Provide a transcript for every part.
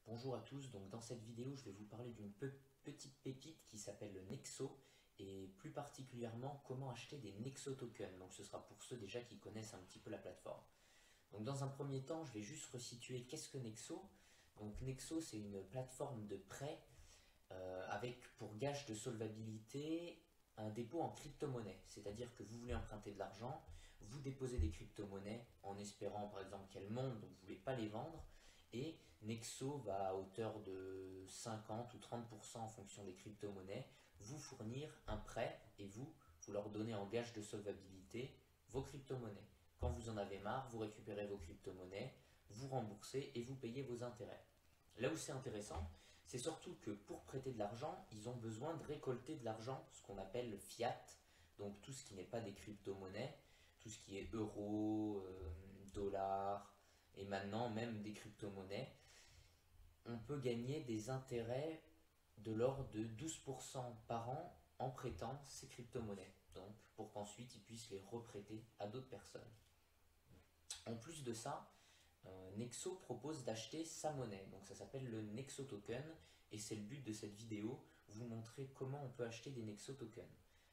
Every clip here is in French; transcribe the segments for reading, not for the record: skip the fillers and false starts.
Bonjour à tous, donc dans cette vidéo je vais vous parler d'une petite pépite qui s'appelle le Nexo et plus particulièrement comment acheter des Nexo tokens. Donc ce sera pour ceux déjà qui connaissent un petit peu la plateforme. Donc dans un premier temps je vais juste resituer qu'est-ce que Nexo. Donc Nexo c'est une plateforme de prêt avec pour gage de solvabilité un dépôt en crypto-monnaie. C'est-à-dire que vous voulez emprunter de l'argent, vous déposez des crypto-monnaies en espérant par exemple qu'elles montent, donc vous ne voulez pas les vendre. Et Nexo va à hauteur de 50 ou 30% en fonction des crypto-monnaies vous fournir un prêt et vous leur donnez en gage de solvabilité vos crypto-monnaies. Quand vous en avez marre, vous récupérez vos crypto-monnaies, vous remboursez et vous payez vos intérêts. Là où c'est intéressant, c'est surtout que pour prêter de l'argent, ils ont besoin de récolter de l'argent, ce qu'on appelle le fiat, donc tout ce qui n'est pas des crypto-monnaies, tout ce qui est euros, dollars, et maintenant même des crypto-monnaies. On peut gagner des intérêts de l'ordre de 12% par an en prêtant ces crypto-monnaies, donc pour qu'ensuite ils puissent les reprêter à d'autres personnes. En plus de ça, Nexo propose d'acheter sa monnaie, donc ça s'appelle le Nexo Token, et c'est le but de cette vidéo, vous montrer comment on peut acheter des Nexo Tokens.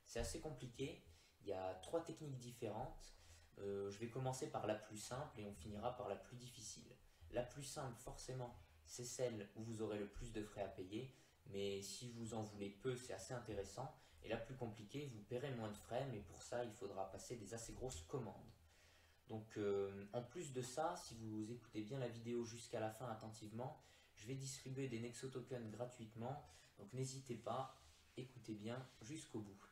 C'est assez compliqué, il y a 3 techniques différentes. Je vais commencer par la plus simple et on finira par la plus difficile. La plus simple, forcément, c'est celle où vous aurez le plus de frais à payer, mais si vous en voulez peu, c'est assez intéressant. Et la plus compliquée, vous paierez moins de frais, mais pour ça, il faudra passer des assez grosses commandes. Donc, en plus de ça, si vous écoutez bien la vidéo jusqu'à la fin attentivement, je vais distribuer des Nexo Tokens gratuitement, donc n'hésitez pas, écoutez bien jusqu'au bout.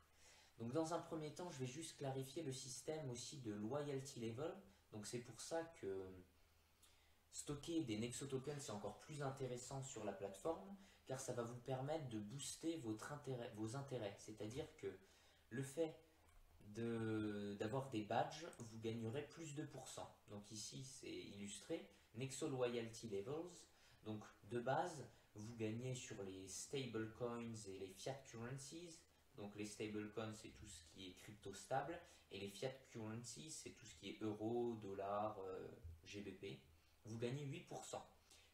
Donc dans un premier temps, je vais juste clarifier le système aussi de loyalty level. Donc c'est pour ça que stocker des Nexo tokens c'est encore plus intéressant sur la plateforme, car ça va vous permettre de booster vos intérêts. C'est-à-dire que le fait d'avoir des badges, vous gagnerez plus de pourcents. Donc ici c'est illustré, Nexo loyalty levels. Donc de base, vous gagnez sur les stablecoins et les fiat currencies. Donc les stablecoins, c'est tout ce qui est crypto stable, et les fiat currencies, c'est tout ce qui est euro, dollar, GBP. Vous gagnez 8%.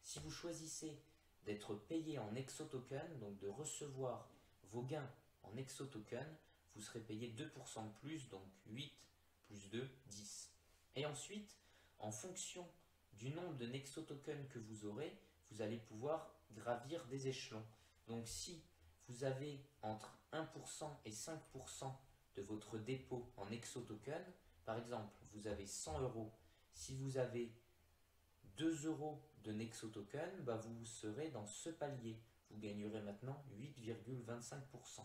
Si vous choisissez d'être payé en Nexo token, donc de recevoir vos gains en Nexo token, vous serez payé 2% de plus, donc 8 plus 2, 10. Et ensuite, en fonction du nombre de Nexo tokens que vous aurez, vous allez pouvoir gravir des échelons. Donc si vous avez entre 1% et 5% de votre dépôt en Nexo token, par exemple, vous avez 100 euros. Si vous avez 2 euros de Nexo token, vous serez dans ce palier. Vous gagnerez maintenant 8,25%.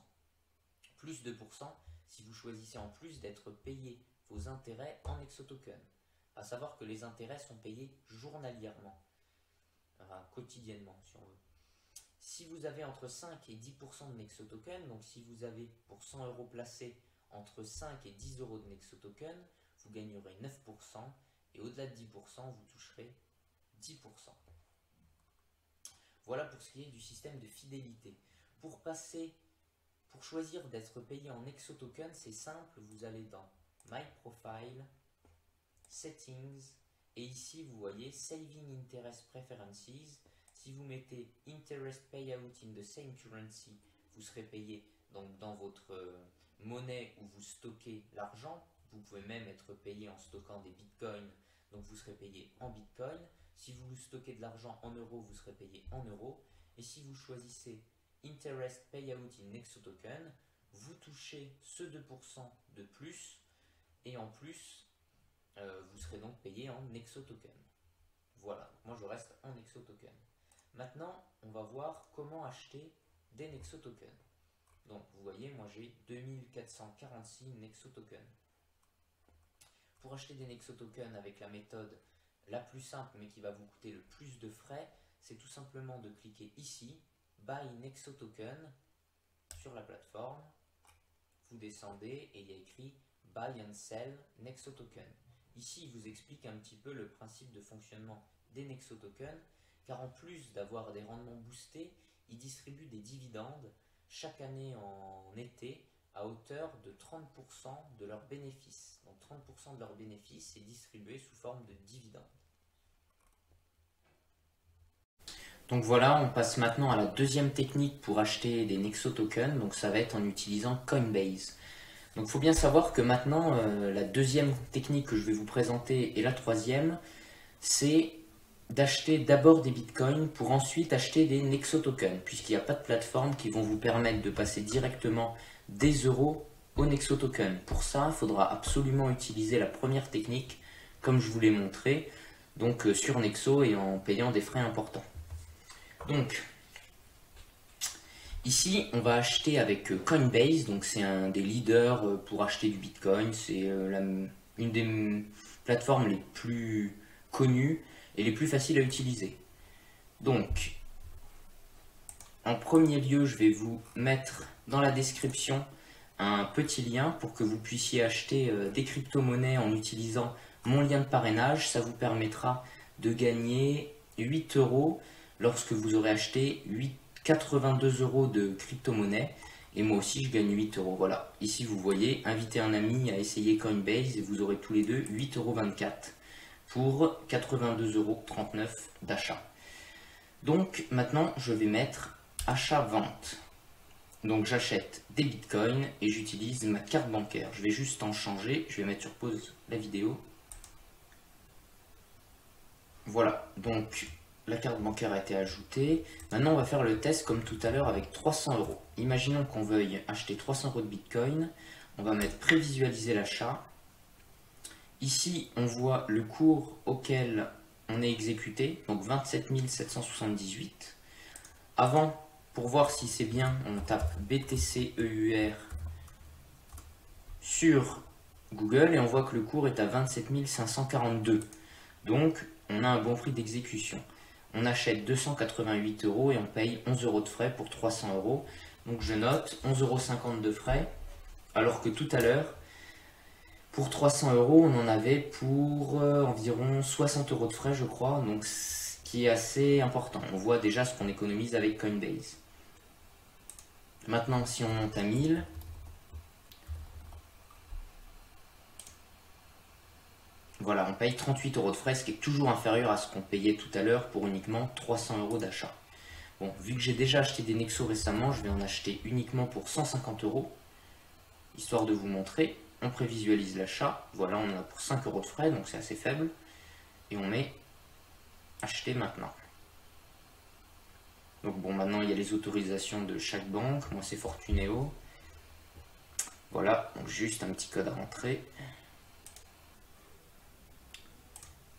Plus 2% si vous choisissez en plus d'être payé vos intérêts en Nexo token. À savoir que les intérêts sont payés journalièrement, enfin, quotidiennement si on veut. Si vous avez entre 5 et 10% de Nexo token, donc si vous avez pour 100 euros placés entre 5 et 10 euros de Nexo token, vous gagnerez 9% et au-delà de 10%, vous toucherez 10%. Voilà pour ce qui est du système de fidélité. Pour choisir d'être payé en Nexo token, c'est simple, vous allez dans My Profile, Settings, et ici vous voyez Saving Interest Preferences. Si vous mettez Interest Payout in the same currency, vous serez payé donc dans votre monnaie où vous stockez l'argent. Vous pouvez même être payé en stockant des bitcoins, donc vous serez payé en bitcoin. Si vous stockez de l'argent en euros, vous serez payé en euros. Et si vous choisissez Interest Payout in Nexo Token, vous touchez ce 2% de plus et en plus, vous serez donc payé en Nexo Token. Voilà, moi je reste en Nexo Token. Maintenant, on va voir comment acheter des Nexo Tokens. Donc, vous voyez, moi j'ai 2446 Nexo Tokens. Pour acheter des Nexo Tokens avec la méthode la plus simple mais qui va vous coûter le plus de frais, c'est tout simplement de cliquer ici, Buy Nexo Token, sur la plateforme. Vous descendez et il y a écrit Buy and Sell Nexo Token. Ici, il vous explique un petit peu le principe de fonctionnement des Nexo Tokens, car en plus d'avoir des rendements boostés, ils distribuent des dividendes chaque année en été à hauteur de 30% de leurs bénéfices. Donc 30% de leurs bénéfices est distribué sous forme de dividendes. Donc voilà, on passe maintenant à la deuxième technique pour acheter des Nexo tokens, donc ça va être en utilisant Coinbase. Donc il faut bien savoir que maintenant, la deuxième technique que je vais vous présenter et la troisième, c'est d'acheter d'abord des bitcoins pour ensuite acheter des Nexo tokens, puisqu'il n'y a pas de plateforme qui vont vous permettre de passer directement des euros au Nexo token. Pour ça, il faudra absolument utiliser la première technique, comme je vous l'ai montré, donc sur Nexo et en payant des frais importants. Donc, ici, on va acheter avec Coinbase, donc c'est un des leaders pour acheter du Bitcoin. C'est une des plateformes les plus connues et les plus faciles à utiliser. Donc, en premier lieu, je vais vous mettre dans la description un petit lien pour que vous puissiez acheter des crypto-monnaies en utilisant mon lien de parrainage. Ça vous permettra de gagner 8 euros lorsque vous aurez acheté 82 euros de crypto-monnaie. Et moi aussi, je gagne 8 euros. Voilà, ici vous voyez, invitez un ami à essayer Coinbase et vous aurez tous les deux 8,24 euros pour 82,39 euros d'achat. Donc maintenant, je vais mettre achat-vente. Donc j'achète des bitcoins et j'utilise ma carte bancaire. Je vais juste en changer. Je vais mettre sur pause la vidéo. Voilà, donc la carte bancaire a été ajoutée. Maintenant, on va faire le test comme tout à l'heure avec 300 euros. Imaginons qu'on veuille acheter 300 euros de bitcoin. On va mettre prévisualiser l'achat. Ici, on voit le cours auquel on est exécuté, donc 27 778. Avant, pour voir si c'est bien, on tape BTC EUR sur Google et on voit que le cours est à 27 542. Donc, on a un bon prix d'exécution. On achète 288 euros et on paye 11 euros de frais pour 300 euros. Donc, je note 11,50 euros de frais, alors que tout à l'heure, pour 300 euros, on en avait pour environ 60 euros de frais, je crois. Donc, ce qui est assez important. On voit déjà ce qu'on économise avec Coinbase. Maintenant, si on monte à 1000, voilà, on paye 38 euros de frais, ce qui est toujours inférieur à ce qu'on payait tout à l'heure pour uniquement 300 euros d'achat. Bon, vu que j'ai déjà acheté des Nexo récemment, je vais en acheter uniquement pour 150 euros, histoire de vous montrer. On prévisualise l'achat, voilà, on en a pour 5 euros de frais, donc c'est assez faible. Et on met acheter maintenant. Donc bon, maintenant il y a les autorisations de chaque banque, moi c'est Fortuneo. Voilà, donc juste un petit code à rentrer.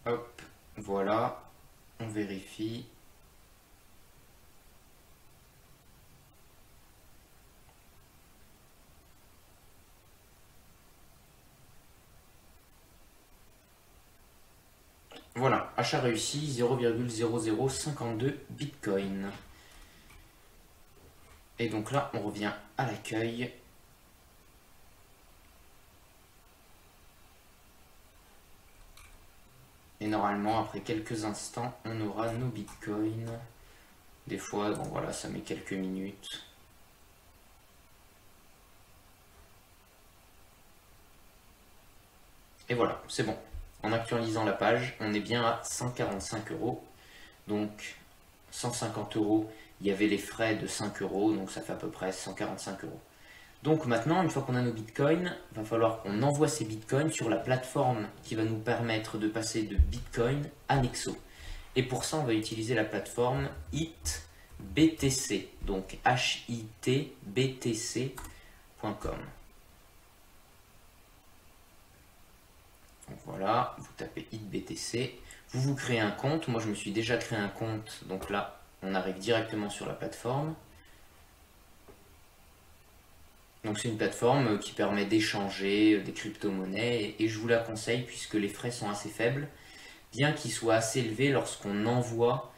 Hop, voilà, on vérifie. Voilà, achat réussi, 0,0052 Bitcoin. Et donc là, on revient à l'accueil. Et normalement, après quelques instants, on aura nos bitcoins. Des fois, bon voilà, ça met quelques minutes. Et voilà, c'est bon. En actualisant la page, on est bien à 145 euros. Donc, 150 euros, il y avait les frais de 5 euros, donc ça fait à peu près 145 euros. Donc maintenant, une fois qu'on a nos bitcoins, il va falloir qu'on envoie ces bitcoins sur la plateforme qui va nous permettre de passer de bitcoin à Nexo. Et pour ça, on va utiliser la plateforme HitBTC, donc hitbtc.com. Donc voilà, vous tapez HitBTC, vous créez un compte. Moi, je me suis déjà créé un compte, donc là, on arrive directement sur la plateforme. Donc c'est une plateforme qui permet d'échanger des crypto-monnaies et je vous la conseille puisque les frais sont assez faibles, bien qu'ils soient assez élevés lorsqu'on envoie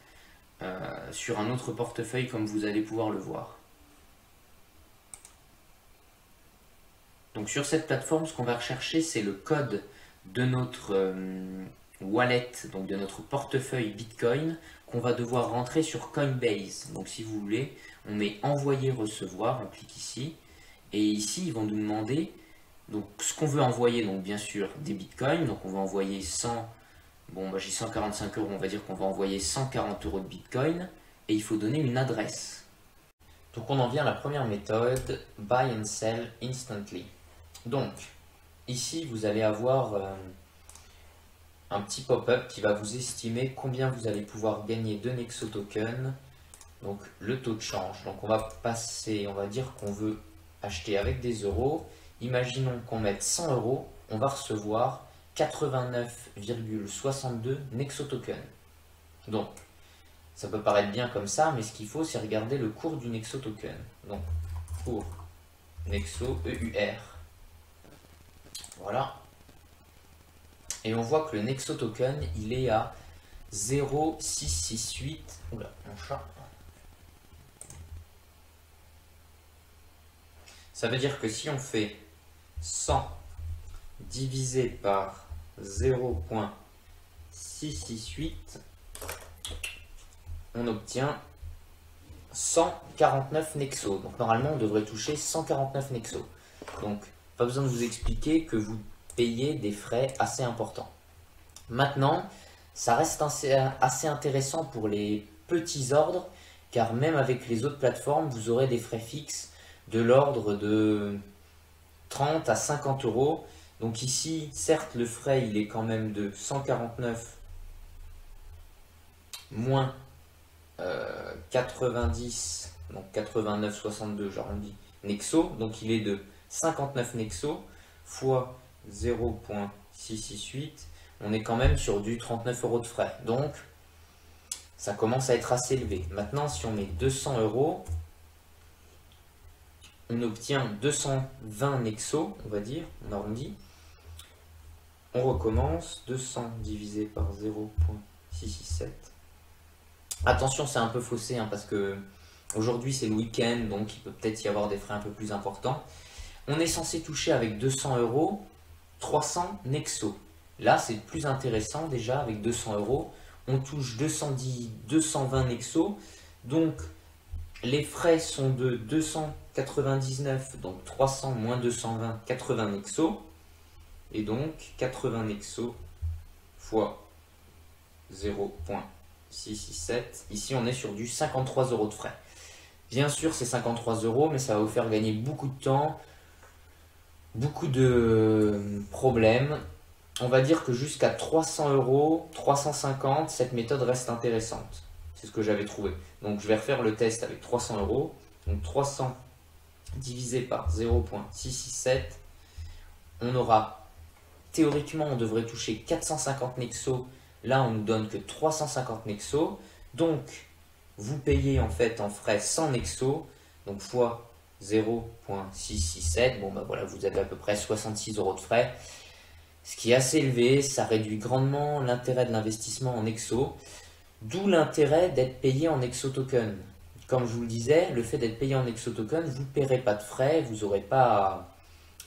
sur un autre portefeuille comme vous allez pouvoir le voir. Donc sur cette plateforme, ce qu'on va rechercher, c'est le code de notre wallet, donc de notre portefeuille Bitcoin, qu'on va devoir rentrer sur Coinbase. Donc si vous voulez, on met envoyer recevoir, on clique ici. Et ici, ils vont nous demander donc, ce qu'on veut envoyer, donc bien sûr des bitcoins. Donc on va envoyer 100, bon bah j'ai 145 euros, on va dire qu'on va envoyer 140 euros de bitcoin. et il faut donner une adresse. Donc on en vient à la première méthode, Buy and Sell Instantly. Donc ici vous allez avoir un petit pop-up qui va vous estimer combien vous allez pouvoir gagner de Nexo Token, donc le taux de change. Donc on va passer, on va dire qu'on veut acheter avec des euros. Imaginons qu'on mette 100 euros, on va recevoir 89,62 Nexo Token. Donc ça peut paraître bien comme ça, mais ce qu'il faut c'est regarder le cours du Nexo Token. Donc cours Nexo EUR. Voilà. Et on voit que le Nexo Token, il est à 0,668. Oula, mon chat. Ça veut dire que si on fait 100 divisé par 0,668, on obtient 149 Nexo. Donc normalement, on devrait toucher 149 Nexo. Donc, pas besoin de vous expliquer que vous payez des frais assez importants. Maintenant, ça reste assez intéressant pour les petits ordres, car même avec les autres plateformes, vous aurez des frais fixes de l'ordre de 30 à 50 euros. Donc ici, certes, le frais, il est quand même de 149 moins 90, donc 89,62, j'arrondis, Nexo. Donc il est de 59 Nexo fois 0,668. On est quand même sur du 39 euros de frais. Donc, ça commence à être assez élevé. Maintenant, si on met 200 euros, on obtient 220 Nexo, on va dire, on arrondit. On recommence, 200 divisé par 0,667. Attention, c'est un peu faussé, hein, parce que aujourd'hui c'est le week-end, donc il peut peut-être y avoir des frais un peu plus importants. On est censé toucher avec 200 euros 300 Nexo. Là, c'est plus intéressant déjà avec 200 euros. On touche 220 Nexo. Donc, les frais sont de 299, donc 300 moins 220, 80 Nexo. Et donc, 80 Nexo fois 0,667. Ici, on est sur du 53 euros de frais. Bien sûr, c'est 53 euros, mais ça va vous faire gagner beaucoup de temps, beaucoup de problèmes. On va dire que jusqu'à 300 euros, 350, cette méthode reste intéressante. C'est ce que j'avais trouvé. Donc je vais refaire le test avec 300 euros. Donc 300 divisé par 0,667. On aura, théoriquement, on devrait toucher 450 Nexo. Là, on nous donne que 350 Nexo. Donc, vous payez en fait en frais 100 Nexo. Donc fois 0,667. Bon, bah voilà, vous avez à peu près 66 euros de frais. Ce qui est assez élevé, ça réduit grandement l'intérêt de l'investissement en Nexo, d'où l'intérêt d'être payé en Nexo Token. Comme je vous le disais, le fait d'être payé en Nexo Token, vous ne paierez pas de frais, vous n'aurez pas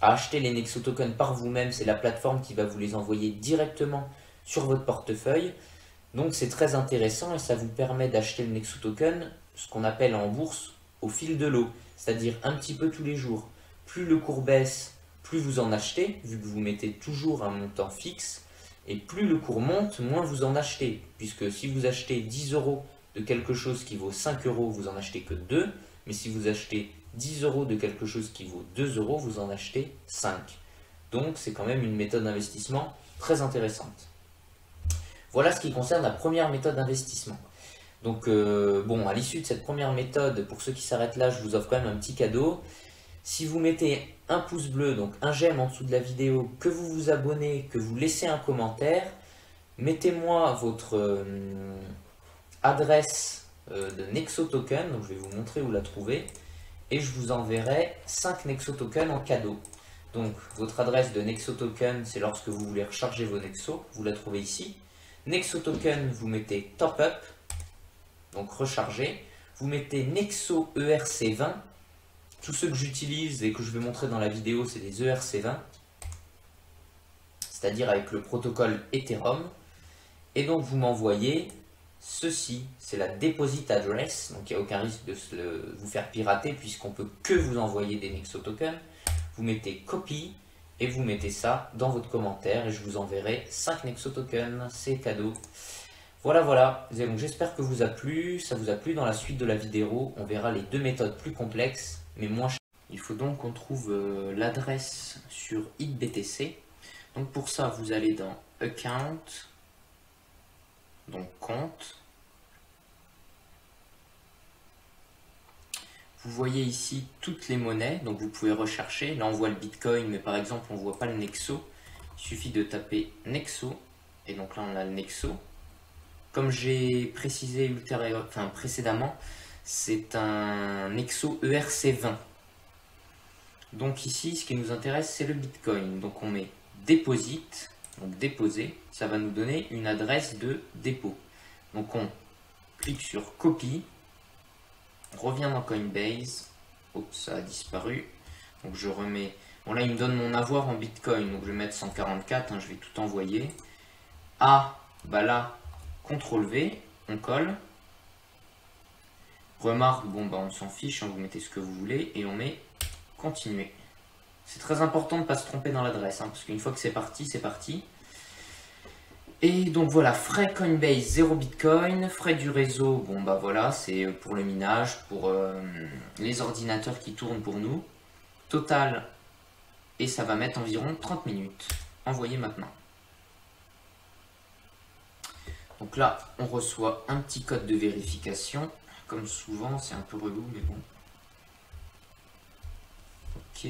à acheter les Nexo Tokens par vous-même, c'est la plateforme qui va vous les envoyer directement sur votre portefeuille. Donc c'est très intéressant et ça vous permet d'acheter le Nexo Token, ce qu'on appelle en bourse, au fil de l'eau, c'est-à-dire un petit peu tous les jours. Plus le cours baisse, plus vous en achetez, vu que vous mettez toujours un montant fixe, et plus le cours monte, moins vous en achetez, puisque si vous achetez 10 euros de quelque chose qui vaut 5 euros, vous en achetez que 2, mais si vous achetez 10 euros de quelque chose qui vaut 2 euros, vous en achetez 5. Donc c'est quand même une méthode d'investissement très intéressante. Voilà ce qui concerne la première méthode d'investissement. Donc bon, à l'issue de cette première méthode, pour ceux qui s'arrêtent là, je vous offre quand même un petit cadeau. Si vous mettez un pouce bleu, donc un j'aime en dessous de la vidéo, que vous vous abonnez, que vous laissez un commentaire, mettez-moi votre adresse de Nexo Token, donc je vais vous montrer où la trouver, et je vous enverrai 5 Nexo Tokens en cadeau. Donc votre adresse de Nexo Token, c'est lorsque vous voulez recharger vos Nexo, vous la trouvez ici. Nexo Token, vous mettez Top Up, donc recharger, vous mettez Nexo ERC20. Tous ceux que j'utilise et que je vais montrer dans la vidéo, c'est des ERC20, c'est-à-dire avec le protocole Ethereum. Et donc vous m'envoyez ceci, c'est la deposit address, donc il n'y a aucun risque de vous faire pirater puisqu'on peut que vous envoyer des Nexo Tokens. Vous mettez copy et vous mettez ça dans votre commentaire et je vous enverrai 5 Nexo Tokens, c'est cadeau. Voilà. Donc j'espère que ça vous a plu. Dans la suite de la vidéo, on verra les deux méthodes plus complexes, mais moins chères. Il faut donc qu'on trouve l'adresse sur HitBTC. Donc pour ça, vous allez dans Account, donc compte. Vous voyez ici toutes les monnaies, donc vous pouvez rechercher. Là on voit le Bitcoin, mais par exemple on ne voit pas le Nexo. Il suffit de taper Nexo, et donc là on a le Nexo. Comme j'ai précisé précédemment, c'est un Nexo ERC20. Donc ici, ce qui nous intéresse, c'est le Bitcoin. Donc on met Deposit, donc déposer, ça va nous donner une adresse de dépôt. Donc on clique sur Copy, on revient dans Coinbase, oups, ça a disparu. Donc je remets, bon là il me donne mon avoir en Bitcoin, donc je vais mettre 144, je vais tout envoyer. Bah là, CTRL V, on colle. Remarque, on s'en fiche, vous mettez ce que vous voulez et on met continuer. C'est très important de ne pas se tromper dans l'adresse, parce qu'une fois que c'est parti, c'est parti. Et donc voilà, frais Coinbase 0 Bitcoin, frais du réseau, voilà, c'est pour le minage, pour les ordinateurs qui tournent pour nous. Total, et ça va mettre environ 30 minutes. Envoyer maintenant. Donc là, on reçoit un petit code de vérification. Comme souvent, c'est un peu relou, mais bon. Ok.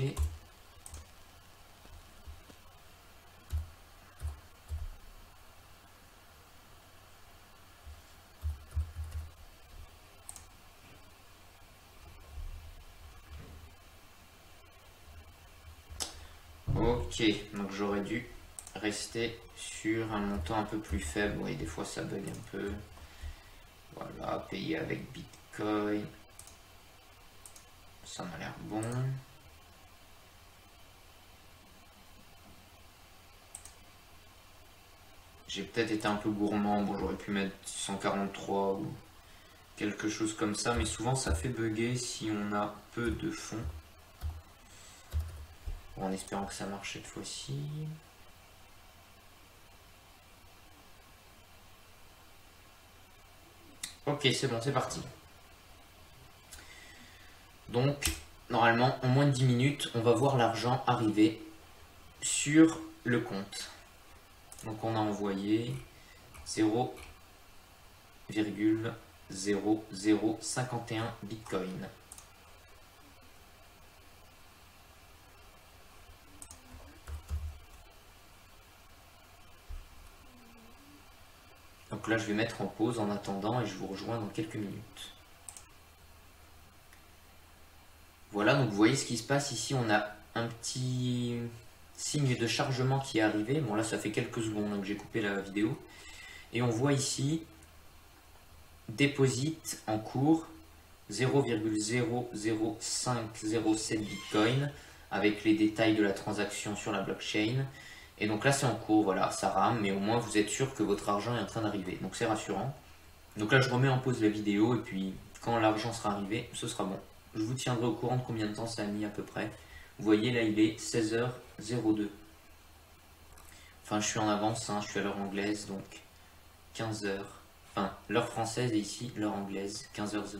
Ok, donc j'aurais dû rester sur un montant un peu plus faible. Oui, des fois ça bug un peu. Voilà, payer avec Bitcoin. Ça m'a l'air bon. J'ai peut-être été un peu gourmand. Bon, j'aurais pu mettre 143 ou quelque chose comme ça, mais souvent ça fait bugger si on a peu de fonds. Bon, en espérant que ça marche cette fois-ci. Ok, c'est bon, c'est parti. Donc, normalement, en moins de 10 minutes, on va voir l'argent arriver sur le compte. Donc, on a envoyé 0,0051 Bitcoin. Donc là, je vais mettre en pause en attendant et je vous rejoins dans quelques minutes. Voilà, donc vous voyez ce qui se passe ici. On a un petit signe de chargement qui est arrivé. Bon, là, ça fait quelques secondes que j'ai coupé la vidéo. Et on voit ici Deposit en cours 0,00507 Bitcoin avec les détails de la transaction sur la blockchain. Et donc là c'est en cours, voilà, ça rame, mais au moins vous êtes sûr que votre argent est en train d'arriver. Donc c'est rassurant. Donc là je remets en pause la vidéo et puis quand l'argent sera arrivé, ce sera bon. Je vous tiendrai au courant de combien de temps ça a mis à peu près. Vous voyez là il est 16h02. Enfin je suis en avance, je suis à l'heure anglaise, donc 15h. Enfin, l'heure française et ici l'heure anglaise, 15h01.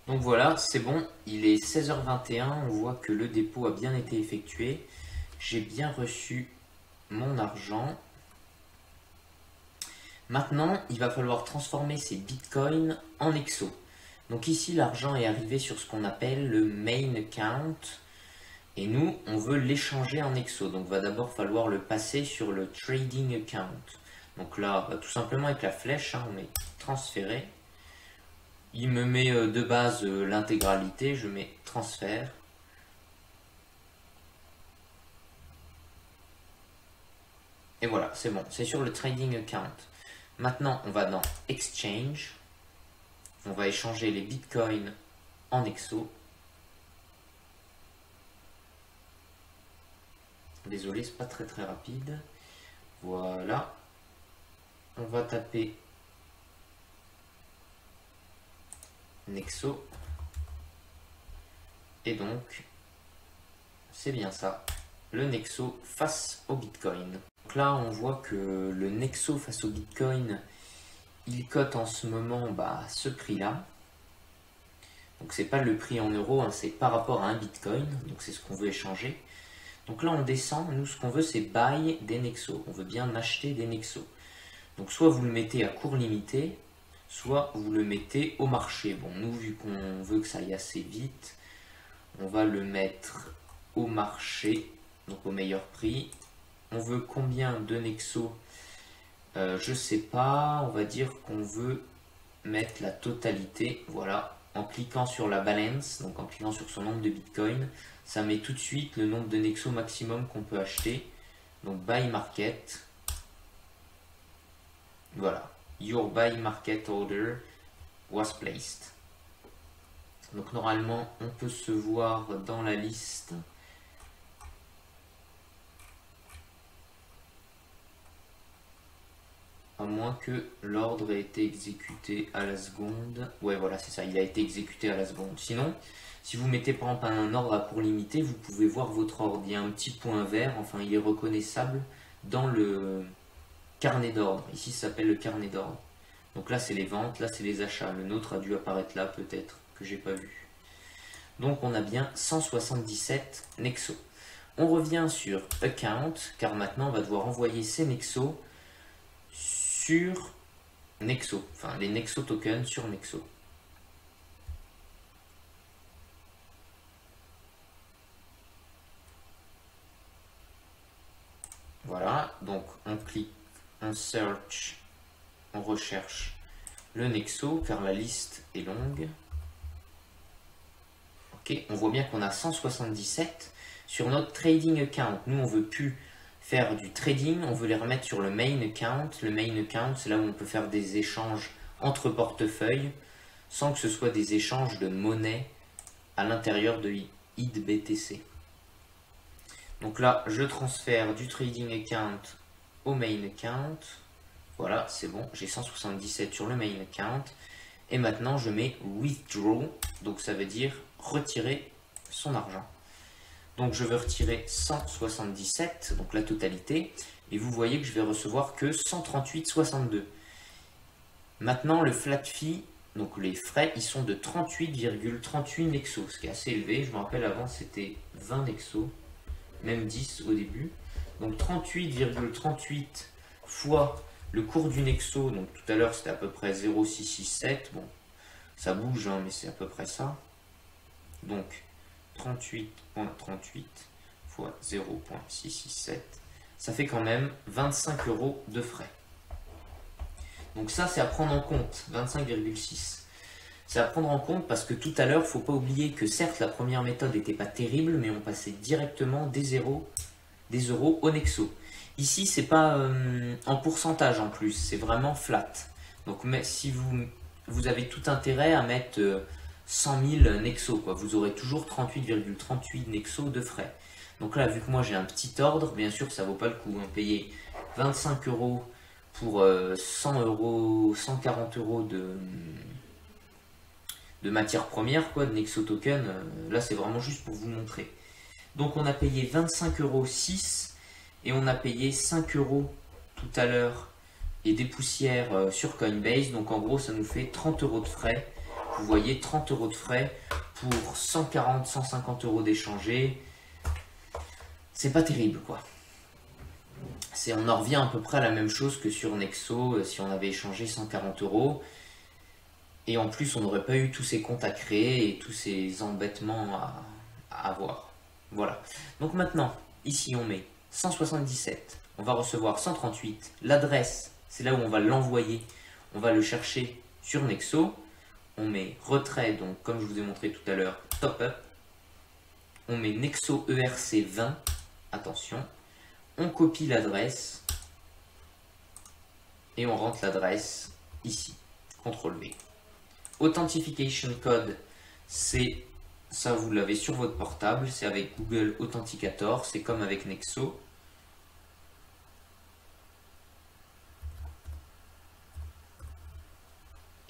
Donc voilà, c'est bon, il est 16h21, on voit que le dépôt a bien été effectué. J'ai bien reçu mon argent. Maintenant, il va falloir transformer ces bitcoins en exo. Donc ici, l'argent est arrivé sur ce qu'on appelle le main account. Et nous, on veut l'échanger en exo. Donc il va d'abord falloir le passer sur le trading account. Donc là, tout simplement avec la flèche, on met transférer. Il me met de base l'intégralité, je mets transfert. Et voilà, c'est bon, c'est sur le trading account. Maintenant, on va dans Exchange. On va échanger les bitcoins en exo. Désolé, c'est pas très rapide. Voilà. on va taper Nexo. Et donc, c'est bien ça, le Nexo face au Bitcoin. Donc là, on voit que le Nexo face au Bitcoin, il cote en ce moment ce prix-là. Donc c'est pas le prix en euros, hein, c'est par rapport à un Bitcoin. Donc c'est ce qu'on veut échanger. Donc là, on descend. Nous, ce qu'on veut, c'est buy des Nexo. On veut bien acheter des Nexo. Donc soit vous le mettez à court limité, soit vous le mettez au marché. Bon, nous, vu qu'on veut que ça aille assez vite, on va le mettre au marché, donc au meilleur prix. On veut combien de Nexo? Je sais pas, on va dire qu'on veut mettre la totalité, voilà, en cliquant sur la balance, donc en cliquant sur son nombre de Bitcoin, ça met tout de suite le nombre de Nexo maximum qu'on peut acheter. Donc buy market, voilà, your buy market order was placed. Donc normalement on peut se voir dans la liste. À moins que l'ordre ait été exécuté à la seconde. Ouais, voilà, c'est ça, il a été exécuté à la seconde. Sinon, si vous mettez par exemple un ordre à court limité, vous pouvez voir votre ordre. Il y a un petit point vert, enfin il est reconnaissable dans le carnet d'ordre. Ici, ça s'appelle le carnet d'ordre. Donc là, c'est les ventes, là, c'est les achats. Le nôtre a dû apparaître là, peut-être, que j'ai pas vu. Donc on a bien 177 Nexo. On revient sur Account, car maintenant on va devoir envoyer ces Nexo sur Nexo, enfin les Nexo tokens sur Nexo. Voilà, donc on clique, on search, on recherche le Nexo car la liste est longue. Ok, on voit bien qu'on a 177 sur notre trading account. Nous on veut plus faire du trading, on veut les remettre sur le main account. Le main account, c'est là où on peut faire des échanges entre portefeuilles sans que ce soit des échanges de monnaie à l'intérieur de IDBTC. Donc là, je transfère du trading account au main account. Voilà, c'est bon, j'ai 177 sur le main account. Et maintenant, je mets withdraw, donc ça veut dire retirer son argent. Donc je veux retirer 177, donc la totalité, et vous voyez que je vais recevoir que 138,62. Maintenant le flat fee, donc les frais, ils sont de 38,38 Nexo, ce qui est assez élevé. Je me rappelle avant c'était 20 Nexo, même 10 au début. Donc 38,38 fois le cours du Nexo, donc tout à l'heure c'était à peu près 0,667, bon ça bouge hein, mais c'est à peu près ça. Donc 38,38 fois 0,667, ça fait quand même 25 € de frais. Donc ça c'est à prendre en compte, 25,6. C'est à prendre en compte parce que tout à l'heure, il ne faut pas oublier que certes la première méthode n'était pas terrible, mais on passait directement des euros au Nexo. Ici c'est pas en pourcentage en plus, c'est vraiment flat. Donc mais si vous avez tout intérêt à mettre 100 000 Nexo, quoi. Vous aurez toujours 38,38 Nexo de frais. Donc là, vu que moi j'ai un petit ordre, bien sûr ça vaut pas le coup. Hein. Payer 25 € pour 100 €, 140 € de matière première, quoi, de Nexo token, là c'est vraiment juste pour vous montrer. Donc on a payé 25,06 € et on a payé 5 € tout à l'heure et des poussières sur Coinbase. Donc en gros ça nous fait 30 € de frais. Vous voyez 30 € de frais pour 140, 150 € d'échanger. C'est pas terrible quoi. On en revient à peu près à la même chose que sur Nexo si on avait échangé 140 €. Et en plus on n'aurait pas eu tous ces comptes à créer et tous ces embêtements à avoir. Voilà. Donc maintenant, ici on met 177. On va recevoir 138. L'adresse, c'est là où on va l'envoyer. On va le chercher sur Nexo. On met retrait, donc comme je vous ai montré tout à l'heure, top up. On met Nexo ERC 20, attention. On copie l'adresse et on rentre l'adresse ici. CTRL V. Authentication code, c'est ça, vous l'avez sur votre portable, c'est avec Google Authenticator, c'est comme avec Nexo.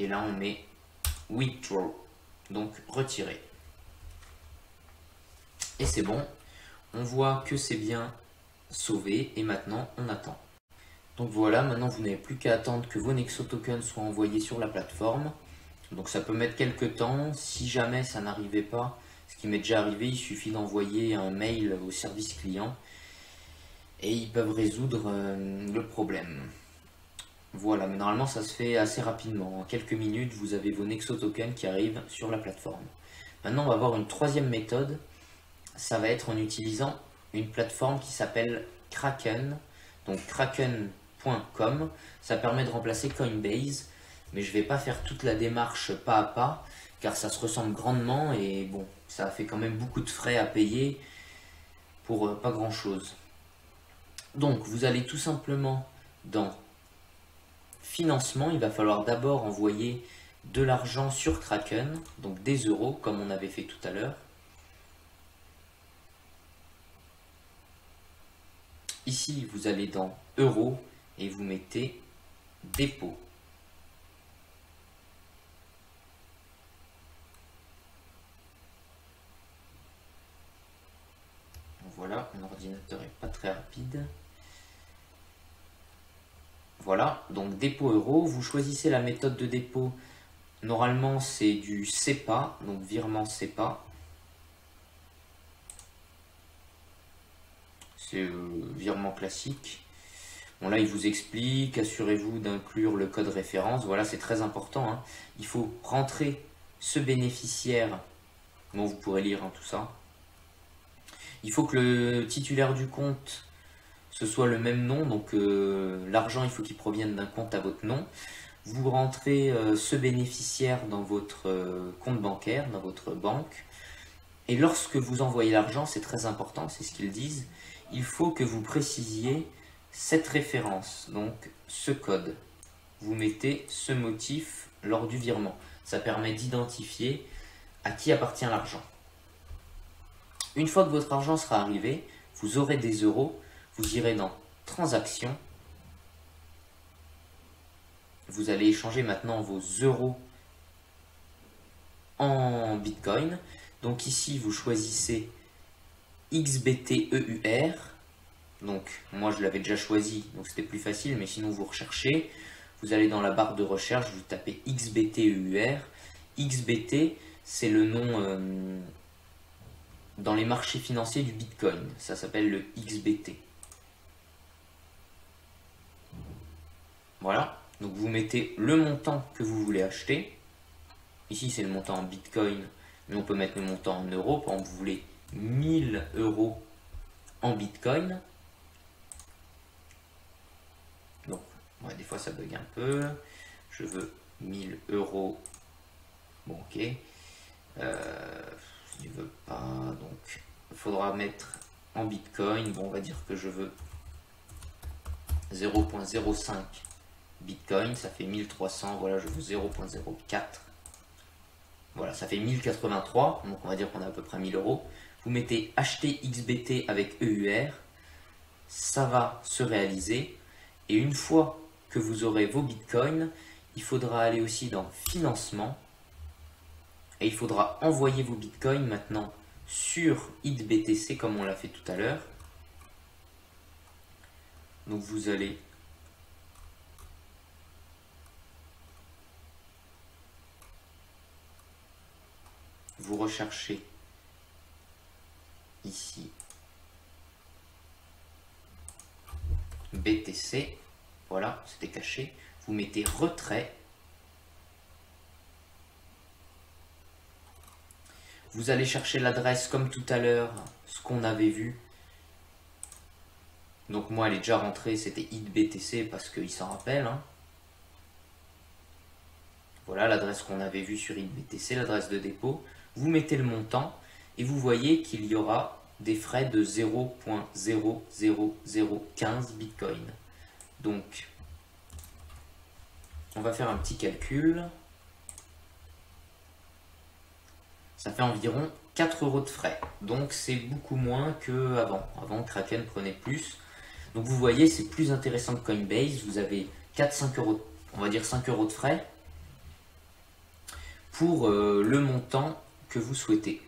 Et là, on met withdraw, donc retirer. Et c'est bon. On voit que c'est bien sauvé et maintenant on attend. Donc voilà, maintenant vous n'avez plus qu'à attendre que vos Nexo tokens soient envoyés sur la plateforme. Donc ça peut mettre quelques temps. Si jamais ça n'arrivait pas, ce qui m'est déjà arrivé, il suffit d'envoyer un mail au service client et ils peuvent résoudre le problème. Voilà, mais normalement ça se fait assez rapidement. En quelques minutes, vous avez vos Nexo tokens qui arrivent sur la plateforme. Maintenant, on va voir une troisième méthode. Ça va être en utilisant une plateforme qui s'appelle Kraken. Donc kraken.com. Ça permet de remplacer Coinbase. Mais je ne vais pas faire toute la démarche pas à pas, car ça se ressemble grandement et bon, ça fait quand même beaucoup de frais à payer pour pas grand chose. Donc vous allez tout simplement dans financement, il va falloir d'abord envoyer de l'argent sur Kraken, donc des euros comme on avait fait tout à l'heure. Ici vous allez dans euros et vous mettez dépôt. Voilà, mon ordinateur n'est pas très rapide. Voilà, donc dépôt euro, vous choisissez la méthode de dépôt. Normalement c'est du SEPA, donc virement SEPA. C'est virement classique. Bon là il vous explique, assurez-vous d'inclure le code référence. Voilà, c'est très important, hein. Il faut rentrer ce bénéficiaire. Bon, vous pourrez lire tout ça. Il faut que le titulaire du compte, ce soit le même nom, donc l'argent il faut qu'il provienne d'un compte à votre nom. Vous rentrez ce bénéficiaire dans votre compte bancaire, dans votre banque. Et lorsque vous envoyez l'argent, c'est très important, c'est ce qu'ils disent, il faut que vous précisiez cette référence, donc ce code. Vous mettez ce motif lors du virement. Ça permet d'identifier à qui appartient l'argent. Une fois que votre argent sera arrivé, vous aurez des euros, vous irez dans transactions, vous allez échanger maintenant vos euros en bitcoin. Donc ici vous choisissez XBTEUR, donc moi je l'avais déjà choisi donc c'était plus facile, mais sinon vous recherchez, vous allez dans la barre de recherche, vous tapez XBTEUR. XBT c'est le nom dans les marchés financiers du Bitcoin, ça s'appelle le XBT. Voilà, donc vous mettez le montant que vous voulez acheter. Ici c'est le montant en Bitcoin, mais on peut mettre le montant en euros. Par exemple, vous voulez 1000 euros en Bitcoin. Donc, ouais, des fois ça bug un peu. Je veux 1000 euros. Bon, ok. Je ne veux pas, donc il faudra mettre en Bitcoin. Bon, on va dire que je veux 0.05 Bitcoin, ça fait 1300. Voilà, je veux 0.04. Voilà, ça fait 1083, donc on va dire qu'on a à peu près 1000 euros. Vous mettez acheter XBT avec EUR, ça va se réaliser. Et une fois que vous aurez vos bitcoins, il faudra aller aussi dans financement. Et il faudra envoyer vos bitcoins maintenant sur IDBTC comme on l'a fait tout à l'heure. Donc vous allez vous recherchez ici BTC, voilà, c'était caché. Vous mettez retrait. Vous allez chercher l'adresse comme tout à l'heure, ce qu'on avait vu. Donc moi elle est déjà rentrée, c'était IDBTC parce qu'il s'en rappelle. Hein. Voilà l'adresse qu'on avait vue sur IDBTC, l'adresse de dépôt. Vous mettez le montant et vous voyez qu'il y aura des frais de 0.00015 Bitcoin. Donc on va faire un petit calcul. Ça fait environ 4 euros de frais. Donc c'est beaucoup moins qu'avant. Avant, Kraken prenait plus. Donc vous voyez, c'est plus intéressant que Coinbase. Vous avez 4-5 euros, on va dire 5 euros de frais. pour le montant que vous souhaitez.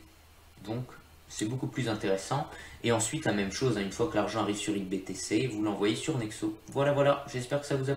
Donc c'est beaucoup plus intéressant. Et ensuite la même chose, hein, une fois que l'argent arrive sur XBTC, vous l'envoyez sur Nexo. Voilà, j'espère que ça vous a plu.